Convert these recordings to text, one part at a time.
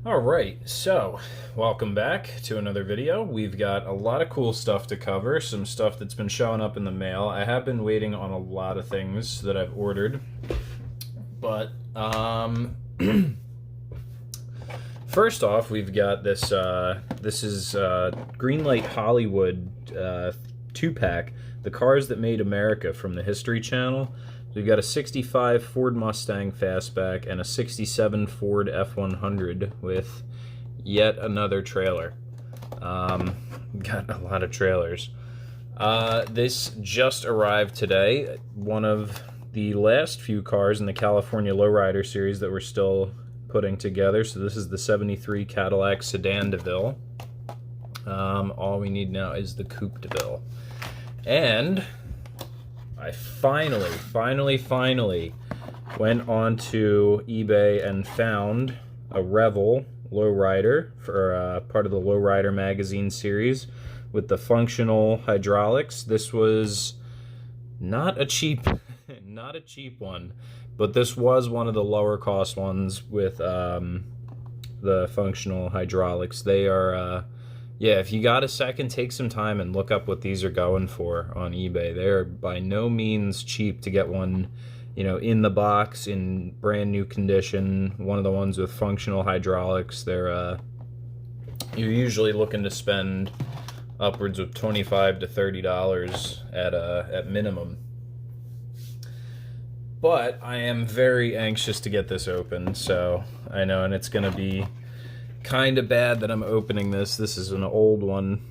Alright, so welcome back to another video. We've got a lot of cool stuff to cover, some stuff that's been showing up in the mail. I have been waiting on a lot of things that I've ordered, but first off, we've got this, this is Greenlight Hollywood 2-pack, the cars that made America from the History Channel. We've got a 65 Ford Mustang fastback and a 67 Ford F100 with yet another trailer. Got a lot of trailers. This just arrived today. One of the last few cars in the California Lowrider series that we're still putting together. So this is the 73 Cadillac Sedan Deville. All we need now is the Coupe Deville. And I finally went onto eBay and found a Revell Lowrider for part of the Lowrider magazine series with the functional hydraulics. This was not a cheap one, but this was one of the lower cost ones with the functional hydraulics. They are yeah, if you got a second, take some time and look up what these are going for on eBay. They're by no means cheap to get one, you know, in the box, in brand new condition. One of the ones with functional hydraulics. They're you're usually looking to spend upwards of $25 to $30 at minimum. But I am very anxious to get this open, so I know, and it's gonna be kind of bad that I'm opening this. This is an old one.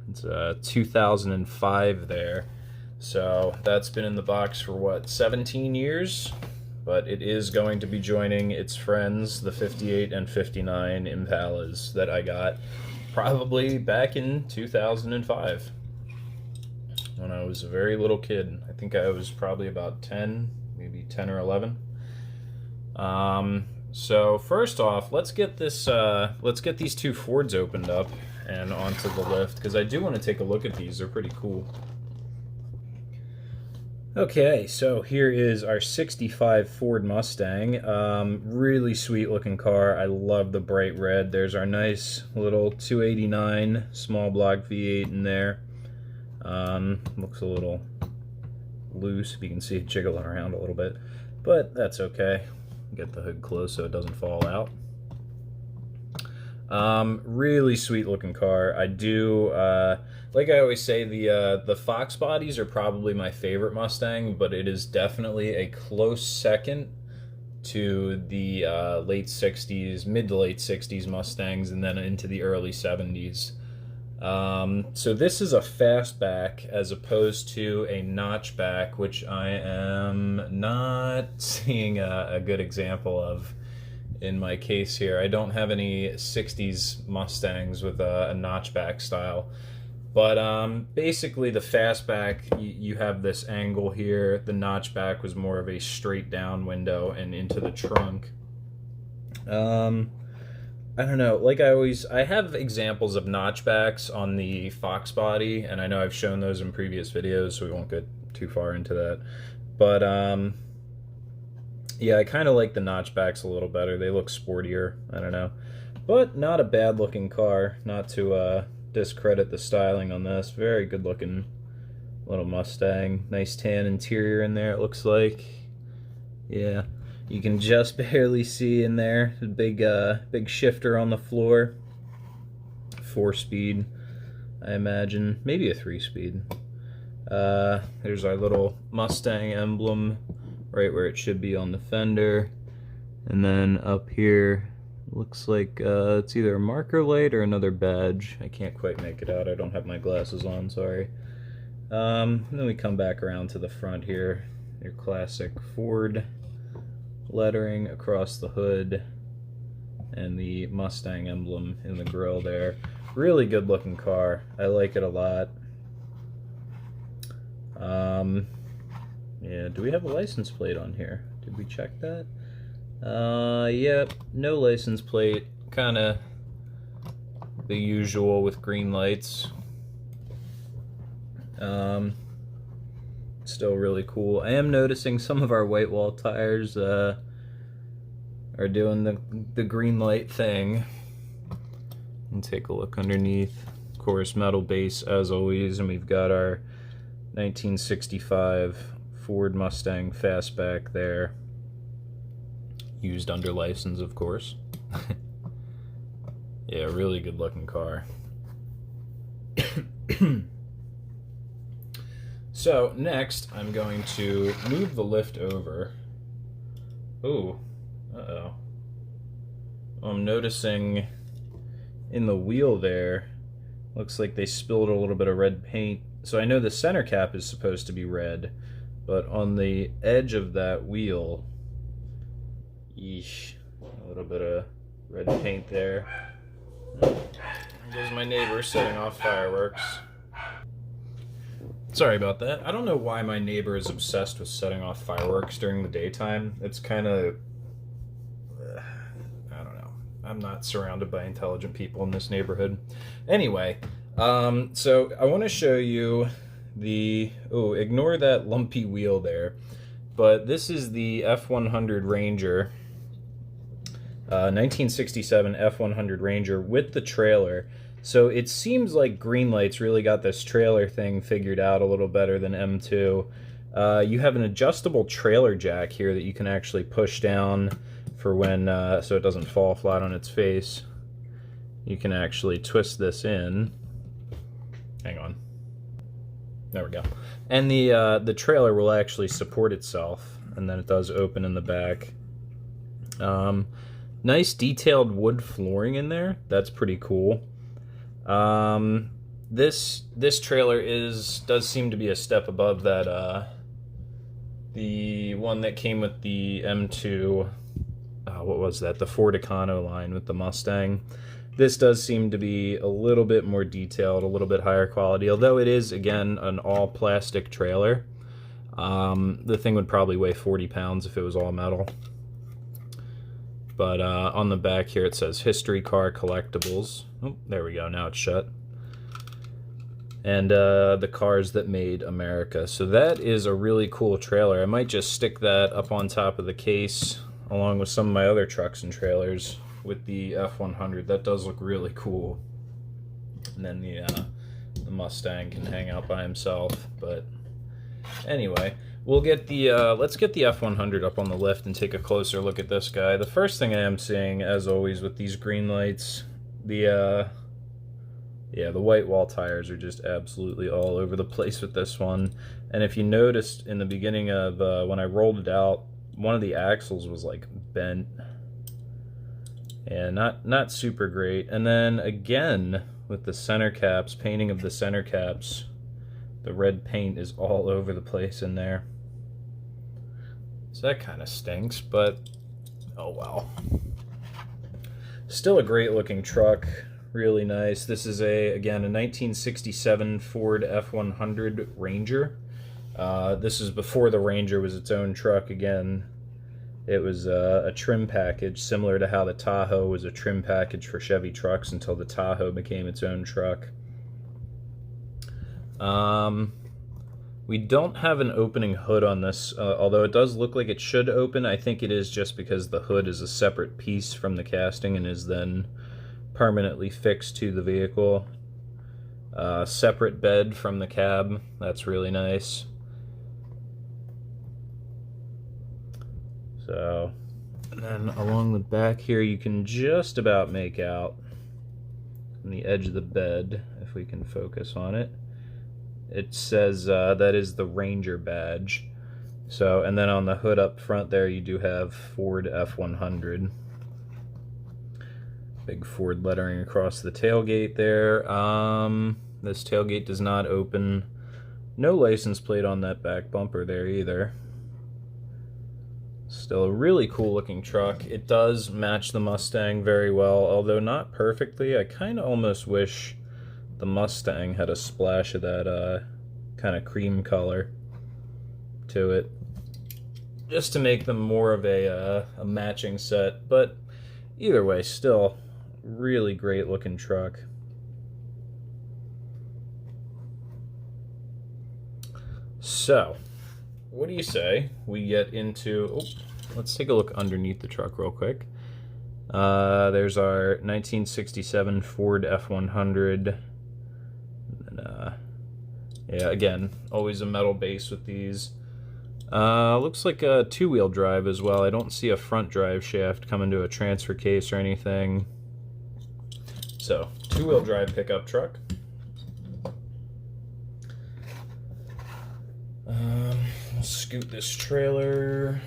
It's 2005 there. So that's been in the box for what, 17 years? But it is going to be joining its friends, the 58 and 59 Impalas that I got probably back in 2005 when I was a very little kid. I think I was probably about 10, maybe 10 or 11. So first off, let's get this. Let's get these two Fords opened up and onto the lift, because I do want to take a look at these. They're pretty cool. Okay, so here is our 65 Ford Mustang. Really sweet looking car. I love the bright red. There's our nice little 289 small block V8 in there. Looks a little loose. You can see it jiggling around a little bit, but that's okay. Get the hood closed so it doesn't fall out. Really sweet looking car. I do, like I always say, the Fox bodies are probably my favorite Mustang, but it is definitely a close second to the late 60s, mid to late 60s Mustangs, and then into the early 70s. So this is a fastback as opposed to a notchback, which I am not seeing a good example of in my case here. I don't have any 60s Mustangs with a notchback style. But basically the fastback, you have this angle here. The notchback was more of a straight down window and into the trunk. I don't know, like I have examples of notchbacks on the Fox body, and I know I've shown those in previous videos, so we won't get too far into that. But, yeah, I kind of like the notchbacks a little better. They look sportier, I don't know. But not a bad looking car, not to discredit the styling on this. Very good looking little Mustang. Nice tan interior in there, it looks like. Yeah. You can just barely see in there. A big shifter on the floor. 4-speed, I imagine. Maybe a 3-speed. There's our little Mustang emblem right where it should be on the fender. And then up here, looks like it's either a marker light or another badge. I can't quite make it out. I don't have my glasses on, sorry. And then we come back around to the front here. Your classic Ford lettering across the hood and the Mustang emblem in the grille there. Really good looking car. I like it a lot. Yeah, do we have a license plate on here? Did we check that? Yep, no license plate. Kinda the usual with Greenlights. Still really cool. I am noticing some of our white wall tires are doing the Greenlight thing. And take a look underneath. Of course, metal base as always, and we've got our 1965 Ford Mustang fastback there. Used under license, of course. Yeah, really good looking car. So, next, I'm going to move the lift over. Ooh, uh-oh. I'm noticing in the wheel there, looks like they spilled a little bit of red paint. So I know the center cap is supposed to be red, but on the edge of that wheel, yeesh, a little bit of red paint there. There goes my neighbor setting off fireworks. Sorry about that. I don't know why my neighbor is obsessed with setting off fireworks during the daytime. It's kind of... I don't know. I'm not surrounded by intelligent people in this neighborhood. Anyway, so I want to show you the... Oh, ignore that lumpy wheel there. But this is the F100 Ranger. 1967 F100 Ranger with the trailer. So it seems like Greenlights really got this trailer thing figured out a little better than M2. You have an adjustable trailer jack here that you can actually push down for when, so it doesn't fall flat on its face. You can actually twist this in. Hang on. There we go. And the trailer will actually support itself, and then it does open in the back. Nice detailed wood flooring in there. That's pretty cool. This trailer does seem to be a step above that the one that came with the M2. What was that? The Ford Econo line with the Mustang. This does seem to be a little bit more detailed, a little bit higher quality, although it is, again, an all-plastic trailer. The thing would probably weigh 40 pounds if it was all metal. But on the back here it says History Car Collectibles. Oh, there we go, now it's shut. And the cars that made America. So that is a really cool trailer. I might just stick that up on top of the case along with some of my other trucks and trailers with the F100. That does look really cool. And then the Mustang can hang out by himself. But anyway, we'll get the let's get the F100 up on the lift and take a closer look at this guy. The first thing I am seeing, as always with these Greenlights, the white wall tires are just absolutely all over the place with this one. And if you noticed in the beginning of when I rolled it out, one of the axles was like bent. And not super great. And then again with the center caps, painting of the center caps, the red paint is all over the place in there. So that kind of stinks, but oh well. Still a great looking truck, really nice. This is again a 1967 Ford F100 Ranger. This is before the Ranger was its own truck again. It was a trim package, similar to how the Tahoe was a trim package for Chevy trucks until the Tahoe became its own truck. We don't have an opening hood on this, although it does look like it should open. I think it is just because the hood is a separate piece from the casting and is then permanently fixed to the vehicle. Separate bed from the cab. That's really nice. So, and then along the back here you can just about make out on the edge of the bed, if we can focus on it. It says that is the Ranger badge. So, and then on the hood up front there you do have Ford F100. Big Ford lettering across the tailgate there. This tailgate does not open. No license plate on that back bumper there either. Still a really cool looking truck. It does match the Mustang very well, although not perfectly. I kind of almost wish the Mustang had a splash of that kind of cream color to it, just to make them more of a matching set. But either way, still really great looking truck. So, what do you say we get into... Oh, let's take a look underneath the truck real quick. There's our 1967 Ford F100. And, yeah, again, always a metal base with these. Looks like a two-wheel drive as well. I don't see a front drive shaft coming to a transfer case or anything. So, two-wheel drive pickup truck. We'll scoot this trailer.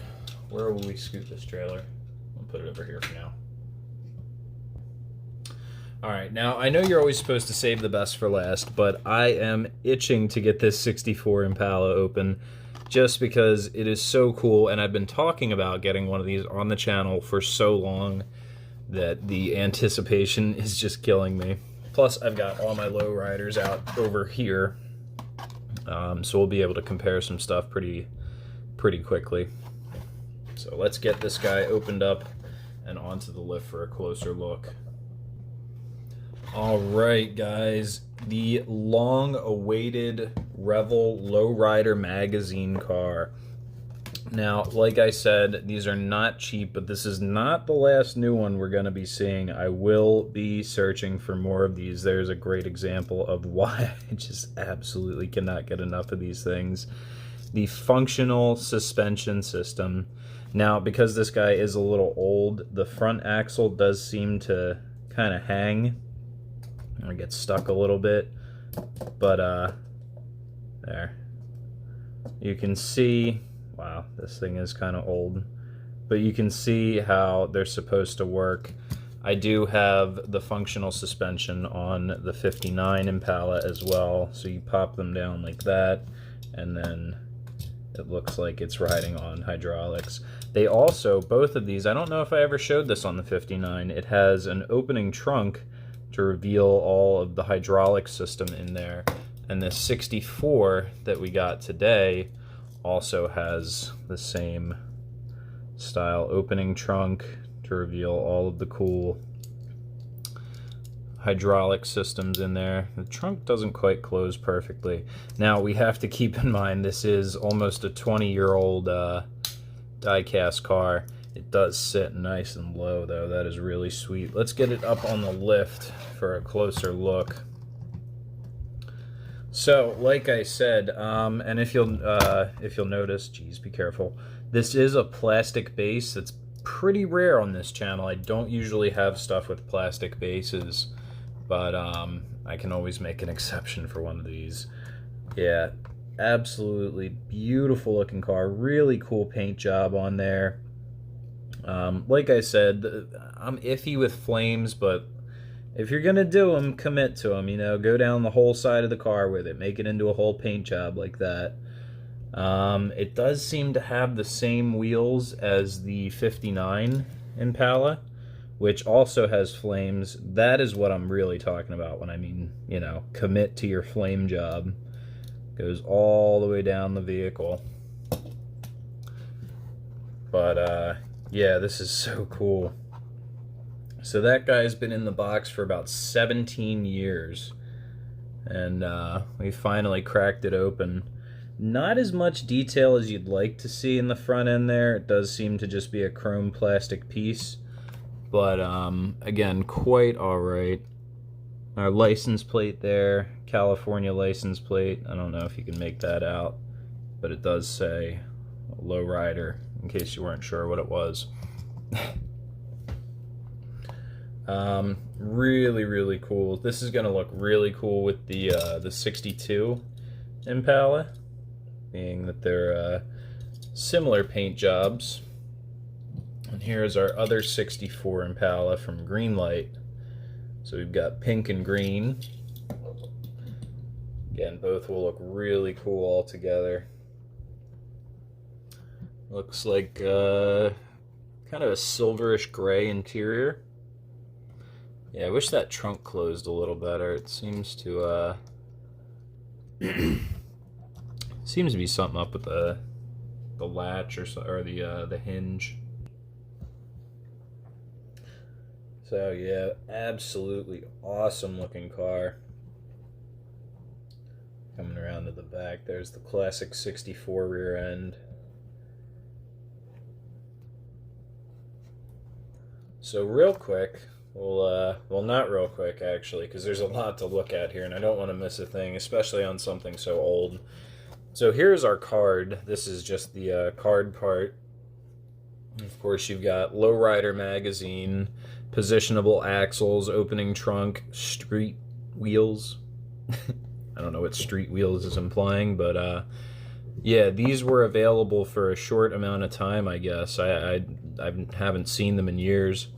Where will we scoot this trailer? I'll put it over here for now. Alright, now I know you're always supposed to save the best for last, but I am itching to get this 64 Impala open just because it is so cool, and I've been talking about getting one of these on the channel for so long that the anticipation is just killing me. Plus, I've got all my lowriders out over here, so we'll be able to compare some stuff pretty quickly. So let's get this guy opened up and onto the lift for a closer look. Alright guys, the long-awaited Revell Lowrider magazine car. Now, like I said, these are not cheap, but this is not the last new one we're going to be seeing. I will be searching for more of these. There's a great example of why I just absolutely cannot get enough of these things. The functional suspension system. Now, because this guy is a little old, the front axle does seem to kind of hang. I get stuck a little bit, but there. You can see, wow, this thing is kind of old, but you can see how they're supposed to work. I do have the functional suspension on the 59 Impala as well, so you pop them down like that, and then it looks like it's riding on hydraulics. They also, both of these, I don't know if I ever showed this on the 59, it has an opening trunk to reveal all of the hydraulic system in there. And the 64 that we got today also has the same style opening trunk to reveal all of the cool hydraulic systems in there. The trunk doesn't quite close perfectly. Now we have to keep in mind this is almost a 20-year-old die-cast car. It does sit nice and low though. That is really sweet. Let's get it up on the lift for a closer look. So, like I said, and if you'll notice, geez, be careful. This is a plastic base. That's pretty rare on this channel. I don't usually have stuff with plastic bases, but I can always make an exception for one of these. Yeah, absolutely beautiful looking car. Really cool paint job on there. Like I said, I'm iffy with flames, but if you're gonna do them, commit to them. You know, go down the whole side of the car with it, make it into a whole paint job like that. It does seem to have the same wheels as the 59 Impala, which also has flames. That is what I'm really talking about when I mean, you know, commit to your flame job. Goes all the way down the vehicle. But, yeah, this is so cool. So that guy's been in the box for about 17 years. And we finally cracked it open. Not as much detail as you'd like to see in the front end there. It does seem to just be a chrome plastic piece. But, again, quite alright. Our license plate there, California license plate. I don't know if you can make that out, but it does say Lowrider, in case you weren't sure what it was. Really, really cool. This is going to look really cool with the 62 Impala, being that they're similar paint jobs. And here's our other 64 Impala from Greenlight. So we've got pink and green. Again, both will look really cool all together. Looks like kind of a silverish gray interior. Yeah, I wish that trunk closed a little better. It seems to seems to be something up with the latch or the hinge. So yeah, absolutely awesome looking car. Coming around to the back, there's the classic 64 rear end. So real quick, well, not real quick actually, because there's a lot to look at here, and I don't want to miss a thing, especially on something so old. So here's our card. This is just the card part. Of course, you've got Lowrider magazine, positionable axles, opening trunk, street wheels. I don't know what street wheels is implying, but yeah, these were available for a short amount of time, I guess. I haven't seen them in years.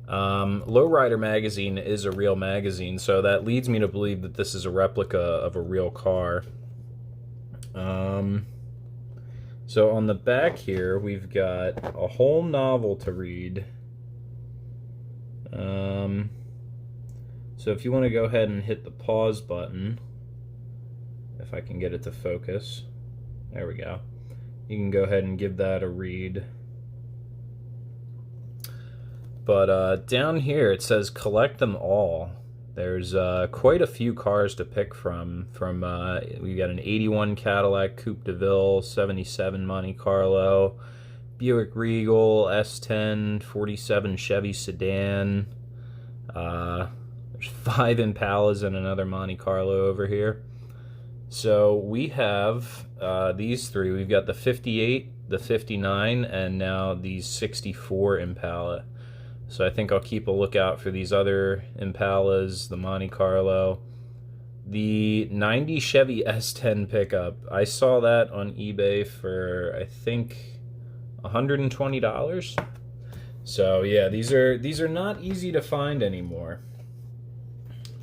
Lowrider magazine is a real magazine, so that leads me to believe that this is a replica of a real car. So on the back here, we've got a whole novel to read. So if you want to go ahead and hit the pause button, if I can get it to focus, there we go. You can go ahead and give that a read. But down here it says collect them all. There's quite a few cars to pick from. We got an 81 Cadillac Coupe Deville, 77 Monte Carlo, Buick Regal, S10, 47 Chevy Sedan. There's 5 Impalas and another Monte Carlo over here. So we have these 3. We've got the 58, the 59, and now the 64 Impala. So I think I'll keep a lookout for these other Impalas, the Monte Carlo. The 90 Chevy S10 pickup, I saw that on eBay for, I think, $120. So yeah, these are not easy to find anymore.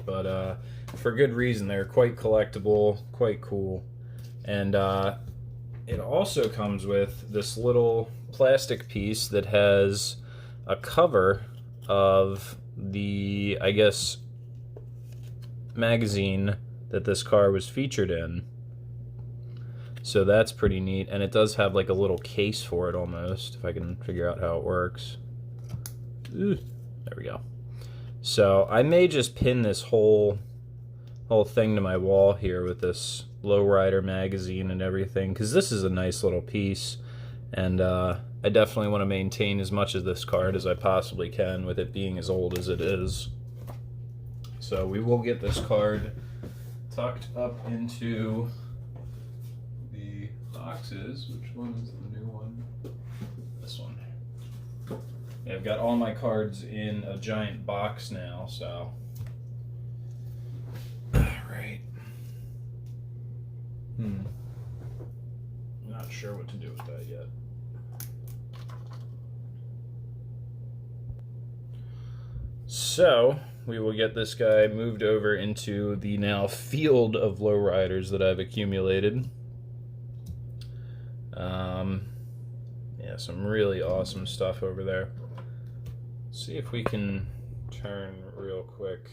But for good reason. They're quite collectible, quite cool. And it also comes with this little plastic piece that has a cover of the, I guess, magazine that this car was featured in. So that's pretty neat, and it does have like a little case for it almost, if I can figure out how it works. Ooh, there we go. So I may just pin this whole thing to my wall here with this Lowrider magazine and everything, because this is a nice little piece, and I definitely want to maintain as much of this card as I possibly can with it being as old as it is. So we will get this card tucked up into the boxes. Which one is the new one? This one. Yeah, I've got all my cards in a giant box now, so. Alright. Not sure what to do with that yet. So, we will get this guy moved over into the now field of lowriders that I've accumulated. Yeah, some really awesome stuff over there. Let's see if we can turn real quick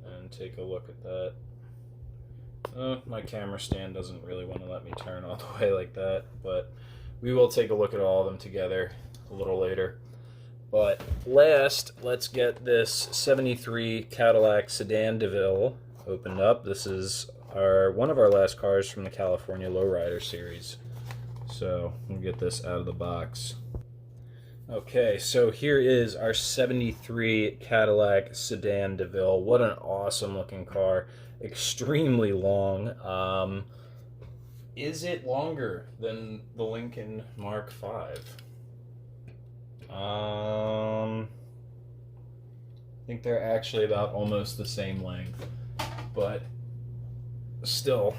and take a look at that. Oh, my camera stand doesn't really want to let me turn all the way like that, but we will take a look at all of them together a little later. But last, let's get this 73 Cadillac Sedan Deville opened up. This is one of our last cars from the California Lowrider series. So we'll get this out of the box. Okay, so here is our 73 Cadillac Sedan Deville. What an awesome looking car. Extremely long. Is it longer than the Lincoln Mark V? I think they're actually about almost the same length, but still,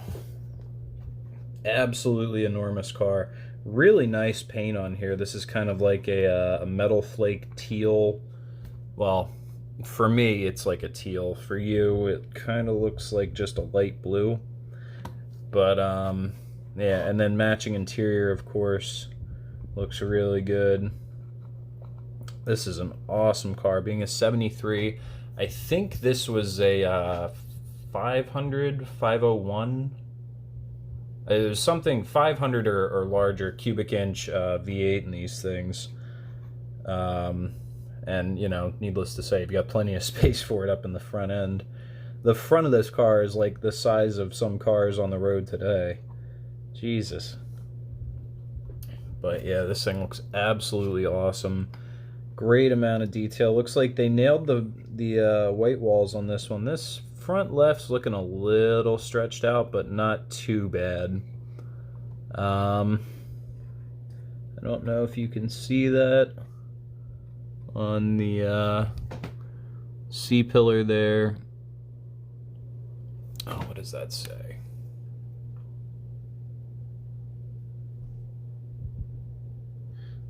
absolutely enormous car. Really nice paint on here. This is kind of like a metal flake teal. Well, for me, it's like a teal. For you, it kind of looks like just a light blue. But, yeah, and then matching interior, of course, looks really good. This is an awesome car. Being a 73, I think this was a 501. It was something 500 or larger cubic inch V8 in these things. And, you know, needless to say, you've got plenty of space for it up in the front end. The front of this car is like the size of some cars on the road today. Jesus. But yeah, this thing looks absolutely awesome. Great amount of detail. Looks like they nailed the white walls on this one. This front left's looking a little stretched out, but not too bad. I don't know if you can see that on the C-pillar there. Oh, what does that say?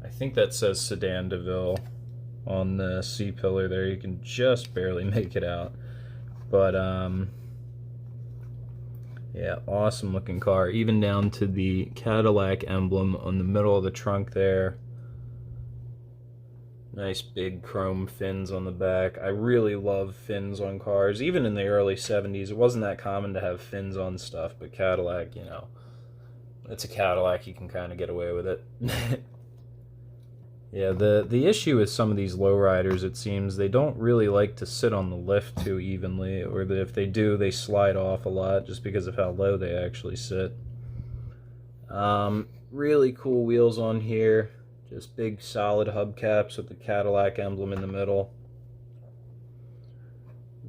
I think that says Sedan Deville on the C-pillar there. You can just barely make it out. But, yeah, awesome looking car. Even down to the Cadillac emblem on the middle of the trunk there. Nice big chrome fins on the back. I really love fins on cars. Even in the early 70s, it wasn't that common to have fins on stuff, but Cadillac, you know, it's a Cadillac, you can kind of get away with it. Yeah, the issue with some of these lowriders, it seems, they don't really like to sit on the lift too evenly, or that if they do, they slide off a lot just because of how low they actually sit. Really cool wheels on here. Just big solid hubcaps with the Cadillac emblem in the middle.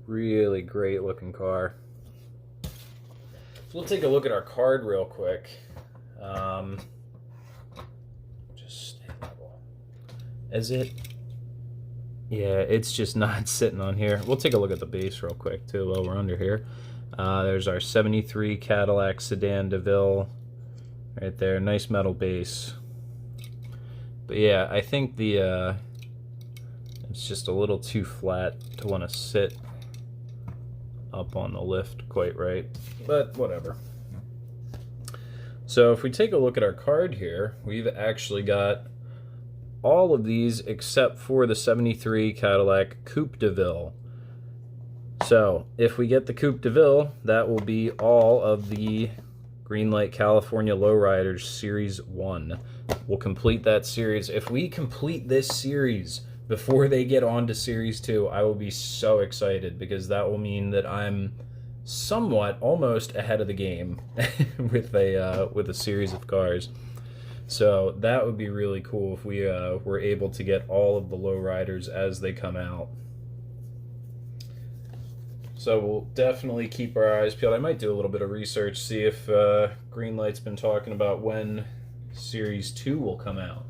Really great looking car. So we'll take a look at our card real quick. Just stay level. Is it? Yeah, it's just not sitting on here. We'll take a look at the base real quick too while we're under here. There's our 73 Cadillac Sedan Deville right there. Nice metal base. But yeah, I think the it's just a little too flat to want to sit up on the lift quite right, but whatever. So if we take a look at our card here, we've actually got all of these except for the 73 Cadillac Coupe de Ville. So if we get the Coupe de Ville, that will be all of the Greenlight California Lowriders Series 1. We'll complete that series. If we complete this series before they get on to Series 2, I will be so excited, because that will mean that I'm somewhat almost ahead of the game with a series of cars. So that would be really cool if we were able to get all of the lowriders as they come out. So we'll definitely keep our eyes peeled. I might do a little bit of research, see if Greenlight's been talking about when Series 2 will come out.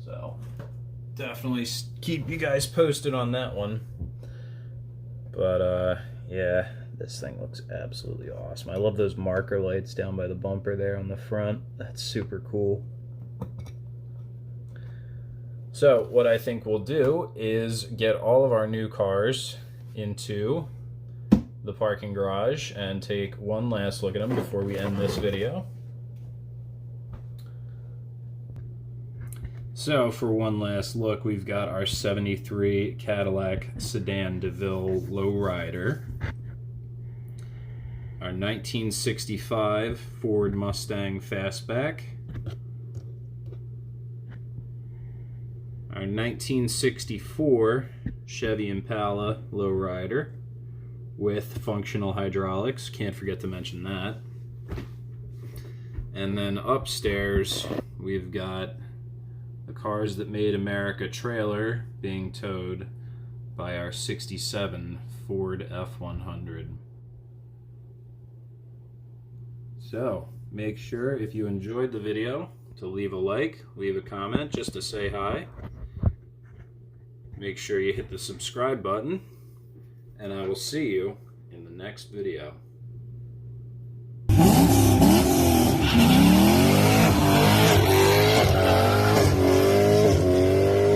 So definitely keep you guys posted on that one. But yeah, this thing looks absolutely awesome. I love those marker lights down by the bumper there on the front. That's super cool. So what I think we'll do is get all of our new cars into the parking garage and take one last look at them before we end this video. So for one last look, we've got our 73 Cadillac Sedan Deville Lowrider, our 1965 Ford Mustang Fastback, our 1964 Chevy Impala Lowrider with functional hydraulics, can't forget to mention that. And then upstairs we've got the Cars That Made America trailer being towed by our 67 Ford F100. So make sure, if you enjoyed the video, to leave a like, leave a comment just to say hi. Make sure you hit the subscribe button, and I will see you in the next video.